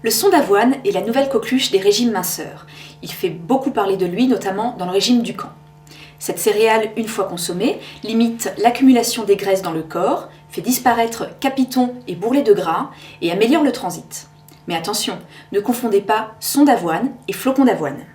Le son d'avoine est la nouvelle coqueluche des régimes minceurs. Il fait beaucoup parler de lui, notamment dans le régime Dukan. Cette céréale, une fois consommée, limite l'accumulation des graisses dans le corps, fait disparaître capitons et bourrelets de gras et améliore le transit. Mais attention, ne confondez pas son d'avoine et flocon d'avoine.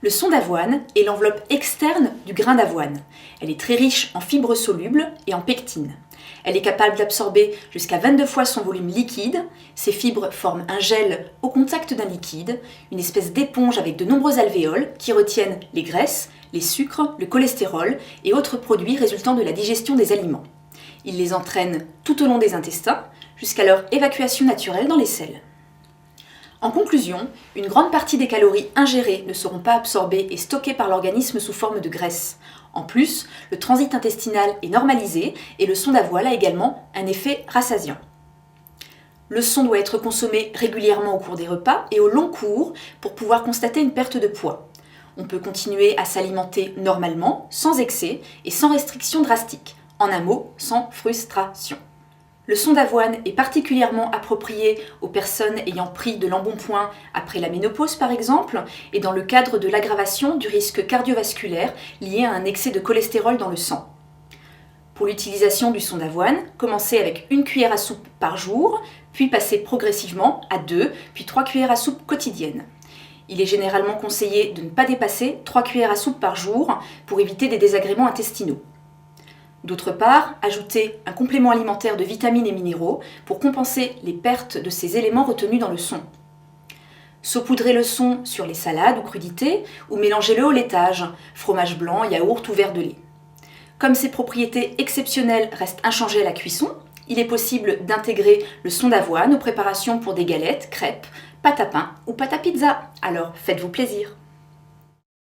Le son d'avoine est l'enveloppe externe du grain d'avoine. Elle est très riche en fibres solubles et en pectine. Elle est capable d'absorber jusqu'à 22 fois son volume liquide. Ces fibres forment un gel au contact d'un liquide, une espèce d'éponge avec de nombreux alvéoles qui retiennent les graisses, les sucres, le cholestérol et autres produits résultant de la digestion des aliments. Ils les entraînent tout au long des intestins jusqu'à leur évacuation naturelle dans les selles. En conclusion, une grande partie des calories ingérées ne seront pas absorbées et stockées par l'organisme sous forme de graisse. En plus, le transit intestinal est normalisé et le son d'avoine a également un effet rassasiant. Le son doit être consommé régulièrement au cours des repas et au long cours pour pouvoir constater une perte de poids. On peut continuer à s'alimenter normalement, sans excès et sans restriction drastique. En un mot, sans frustration. Le son d'avoine est particulièrement approprié aux personnes ayant pris de l'embonpoint après la ménopause par exemple, et dans le cadre de l'aggravation du risque cardiovasculaire lié à un excès de cholestérol dans le sang. Pour l'utilisation du son d'avoine, commencez avec 1 cuillère à soupe par jour, puis passez progressivement à 2, puis 3 cuillères à soupe quotidiennes. Il est généralement conseillé de ne pas dépasser 3 cuillères à soupe par jour pour éviter des désagréments intestinaux. D'autre part, ajoutez un complément alimentaire de vitamines et minéraux pour compenser les pertes de ces éléments retenus dans le son. Saupoudrez le son sur les salades ou crudités ou mélangez-le au laitage, fromage blanc, yaourt ou verre de lait. Comme ses propriétés exceptionnelles restent inchangées à la cuisson, il est possible d'intégrer le son d'avoine aux préparations pour des galettes, crêpes, pâtes à pain ou pâtes à pizza. Alors faites-vous plaisir!